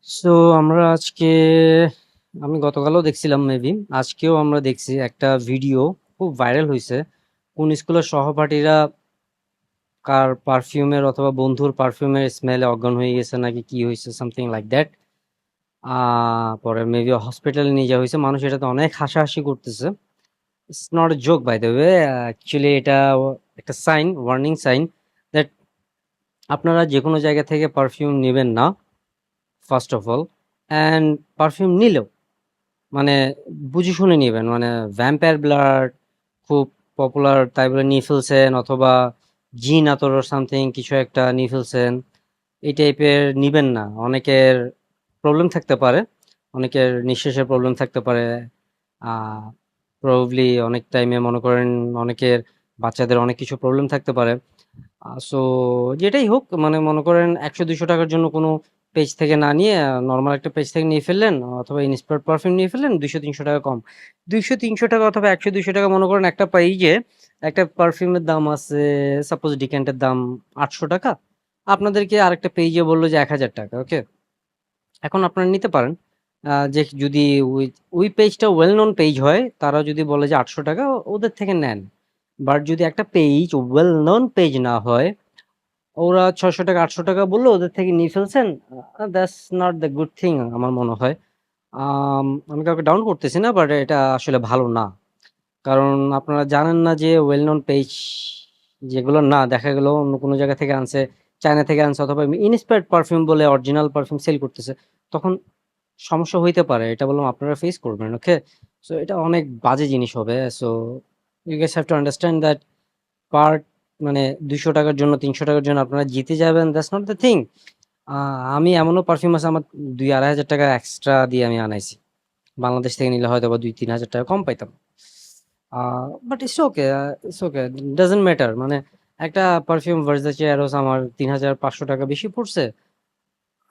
So আমরা আজকে আমি গতকালও দেখছিলাম মেবি আজকেও আমরা দেখছি একটা ভিডিও খুব ভাইরাল হয়েছে। কোন স্কুলের সহপাঠীরা কার পারফিউমের অথবা বন্ধুর পারফিউমের স্মেলে অজ্ঞান হয়ে গেছে নাকি কি হয়েছে, সামথিং লাইক দ্যাট। পরে মেবি হসপিটালে নিয়ে যাওয়া হয়েছে। মানুষ এটাতে অনেক হাসাহাসি করতেছে। It's not a joke by the way, actually এটা একটা সাইন, ওয়ার্নিং সাইন দ্যাট আপনারা যে কোনো জায়গা থেকে পারফিউম নেবেন না, first of all. And perfume নিলেও মানে বুঝে শুনে নিবেন। মানে ভ্যাম্পায়ার ব্লাড খুব পপুলার তাই বলে নিয়ে ফেলছেন, অথবা জিন আতর সামথিং কিছু একটা নিয়ে ফেলছেন, এই টাইপের নিবেন না। অনেকের প্রবলেম থাকতে পারে, অনেকের নিঃশ্বাসের প্রবলেম থাকতে পারে। আহ প্রবাবলি অনেক টাইমে মনে করেন অনেকের বাচ্চাদের অনেক কিছু প্রবলেম থাকতে পারে। সো যেটাই হোক, মানে মনে করেন 100-200 টাকার জন্য কোনো পেজ থেকে না নিয়ে নর্মাল একটা পেজ থেকে নিয়ে ফেললেন, অথবা ইন্সপায়ার্ড পারফিউম নিয়ে ফেললেন 200-300 টাকা কম। 200-300 টাকা অথবা 100-200 টাকা, মনে করেন একটা পেজে একটা পারফিউমের দাম আছে, সাপোজ ডিক্যান্টের দাম 800 টাকা। আপনাদেরকে আরেকটা পেজে বললো যে 1000 টাকা, ওকে। এখন আপনারা নিতে পারেন। যে যদি ওই ওই পেজটা ওয়েল নোন পেজ হয়, তারা যদি বলে যে 800 টাকা, ওদের থেকে নেন। বাট যদি একটা পেজ ওয়েল নোন পেজ না হয়, ওরা 600 টাকা 800 টাকা বললো, ওদের থেকে নিয়ে ফেলছেন, that's not the good thing আমার মনে হয়। আমি কাউকে ডাউন করতেছি না, বাট এটা আসলে ভালো না। কারণ আপনারা জানেন না যে ওয়েল নোন পেজ যেগুলো না, দেখা গেল অন্য কোনো জায়গা থেকে আনছে, চায়না থেকে আনছে, অথবা ইনস্পায়ার্ড পারফিউম বলে অরিজিনাল পারফিউম সেল করতেছে, তখন সমস্যা হইতে পারে। এটা বললাম আপনারা ফেস করবেন, ওকে। সো এটা অনেক বাজে জিনিস হবে। So you guess have to understand that per মানে 200 টাকার জন্য 300 টাকার জন্য আপনারা জিতে যাবেন, দ্যাটস নট দ্য থিং। আমি এমনও পারফিউম আছে আমার 2-2.5 হাজার টাকা এক্সট্রা দিয়ে আমি আনাইছি। বাংলাদেশ থেকে নিলে হয়তো বা 2-3 হাজার টাকা কম পাইতাম। But it's okay, it's okay, doesn't matter. মানে একটা পারফিউম ভার্সাচে এরোস আমার 3,500 টাকা বেশি পড়ছে।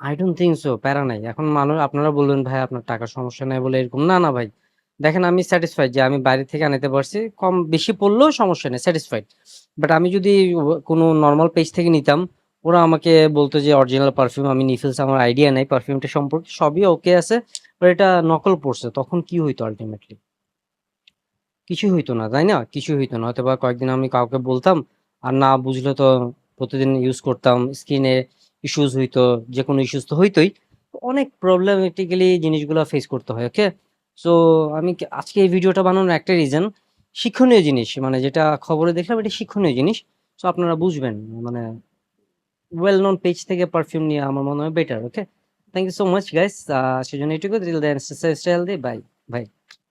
আই ডোন্ট থিঙ্ক সো, প্যারা নাই। এখন মানুষ, আপনারা বলবেন ভাই আপনার টাকার সমস্যা নাই বলে এরকম, না না ভাই। দেখেন আমি স্যাটিসফাইড যে আমি বাইরে থেকে আনাতে পারছি, কম বেশি পড়লেও সমস্যা নেই, স্যাটিসফাইড। বাট আমি যদি কোনো নর্মাল পেজ থেকে নিতাম, ওরা আমাকে বলতো যে অরিজিনাল পারফিউম আমি নিয়ে ফেলছি, আমার আইডিয়া নাই পারফিউমটা সম্পর্কে, সবই ওকে আছে, বাট এটা নকল পড়ছে, তখন কি হইতো আলটিমেটলি? কিছুই হইতো না, তাই না? কিছুই হইতো না। হয়তো বা কয়েকদিন আমি কাউকে বলতাম, আর না বুঝলে তো প্রতিদিন ইউজ করতাম, স্কিনে ইস্যুস হইতো, যে কোনো ইস্যুস তো হইতোই। অনেক প্রবলেমেটিক্যালি জিনিসগুলো ফেস করতে হয়, ওকে। সো আমি আজকে এই ভিডিওটা বানানোর একটা রিজন, শিক্ষণীয় জিনিস, মানে যেটা খবরে দেখলাম এটা শিক্ষণীয় জিনিস। সো আপনারা বুঝবেন, মানে ওয়েল নোন পেজ থেকে পারফিউম নিয়ে আমার মনে হয় better, okay. Thank you so much guys. সেজন্য এটুকু, till then stay healthy, bye. ভাই,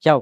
যাও।